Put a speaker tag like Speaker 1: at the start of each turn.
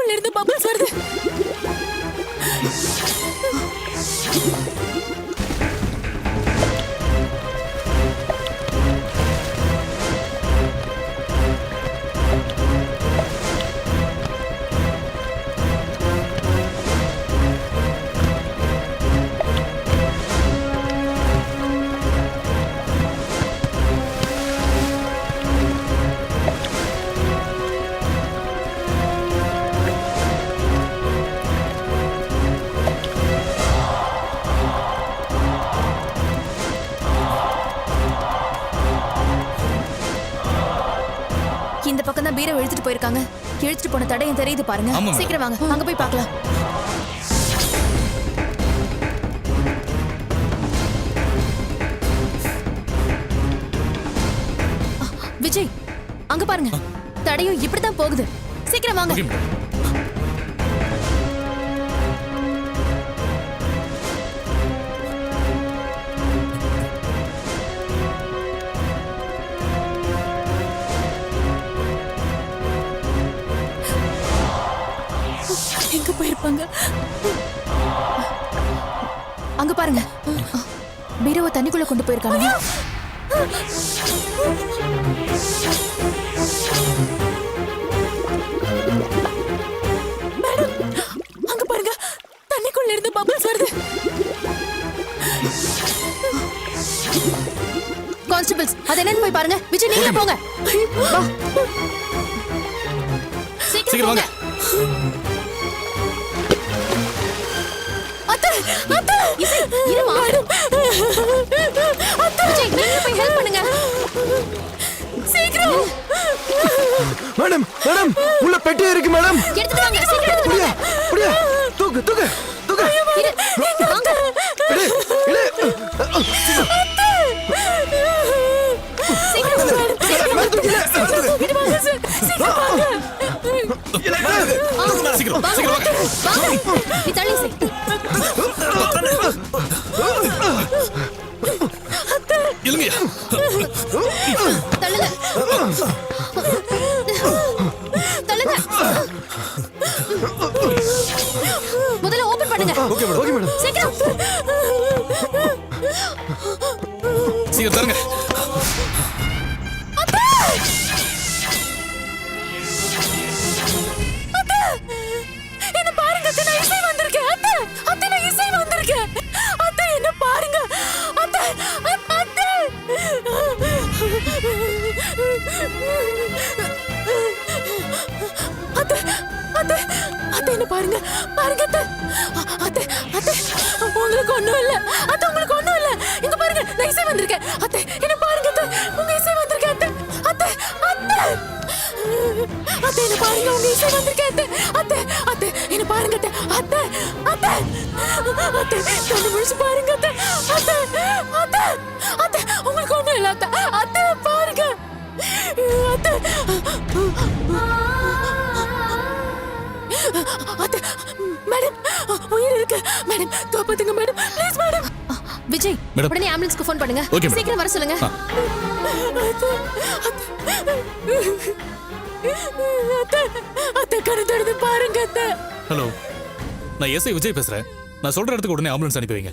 Speaker 1: தண்ணிக்குள்ள இருந்து பபிள்ஸ் வருது. இந்த பக்கம் தான் பீரோ இழுத்துட்டு போயிருக்காங்க. இழுத்துட்டு போன தடையும் தெரியுது பாருங்க. சீக்கிரம் வாங்க, அங்க போய் பார்க்கலாம். விஜய், அங்க பாருங்க, தடையும் இப்படிதான் போகுது. சீக்கிரம் வாங்க. எங்க போயிருப்பாங்க? அங்க பாருங்க, பீரோவை தண்ணிக்குள்ள கொண்டு போயிருக்காங்க. மேடம், அங்க பாருங்க, தண்ணிக்குள்ள இருந்து பபிள்ஸ் வருது. கான்ஸ்டபிள்ஸ், அது என்னன்னு போய் பாருங்க. விஜய், நீங்க போங்க. வா. சீக்கிரம் வாங்க. அத்தை, அத்தை, இசை, இருமா. அத்தை, விஜய், நீங்க போய் ஹெல்ப் பண்ணுங்க. சீக்கிரம்.
Speaker 2: மேடம், மேடம், உள்ள பெட்டி இருக்கு மேடம்.
Speaker 1: எடுத்துட்டு வாங்க, சீக்கிரம் எடுத்துட்டு வாங்க.
Speaker 2: புடியா, தூக்கு, தூக்கு, தூக்கு.
Speaker 1: வாங்க.
Speaker 2: இடு, இடு.
Speaker 1: சீக்கிரம் வாங்க.
Speaker 2: மேடம், தூக்கு, இடு.
Speaker 1: சீக்கிரம் வாங்க சார். சீக்கிரம் வாங்க.
Speaker 3: சீக்கிரம் சீக்கிரம் வாங்க.
Speaker 1: நீ தள்ளி செய்.
Speaker 3: இல்லையா?
Speaker 1: தள்ளுங்க. தள்ளுங்க. முதல்ல ஓபன் பண்ணுங்க.
Speaker 2: Okay madam, okay madam.
Speaker 1: சீக்கிரம்.
Speaker 3: சீக்கிரம் தருங்க.
Speaker 1: என்ன பாருங்க, அத்தை, நான் இசை வந்திருக்கேன். அத்தை, அத்தை, நான் இசை வந்திருக்கேன். அத்தை, என்ன பாருங்க. அத்தை, அத்தை. அத்தை, அத்தை, அத்தை, என்ன பாருங்க. பாருங்க அத்தை. அத்தை, அத்தை, உங்களுக்கு ஒண்ணும் இல்ல. அத்தை, உங்களுக்கு ஒண்ணும் இல்ல. இங்க பாருங்க, நான் இசை வந்திருக்கேன். அத்தை, என்ன பாருங்க அத்தை. உங்க இசை வந்திருக்கேன் அத்தை. அத்தை, அத்தை. அத்தை, என்ன பாருங்க, உங்க இசை வந்திருக்கேன் அத்தை. அத்தை, அத்தை, என்ன பாருங்க அத்தை. அத்தை, அத்தை, அத்தை, கண்ணு முழிச்சு பாருங்க அத்தை. அத்தை, அத்தை, அத்தை, உங்களுக்கு ஒண்ணும் இல்ல அத்தை. அத்தை, பாருங்க அத்தை. அத்தை, மேடம், உயிர் இருக்கு மேடம், காப்பாத்துங்க மேடம், ப்ளீஸ் மேடம். விஜய், உடனே ஆம்புலன்ஸ்க்கு ஃபோன் பண்ணுங்க. சீக்கிரம் வர சொல்லுங்க. அத்தை, அத்தை, கண்ணு தடுத்து பாருங்க அத்தை.
Speaker 3: ஹலோ, நான் எஸ்ஐ விஜய் பேசுறேன். நான் சொல்ற இடத்துக்கு உடனே ஆம்புலன்ஸ் அனுப்பி வைங்க.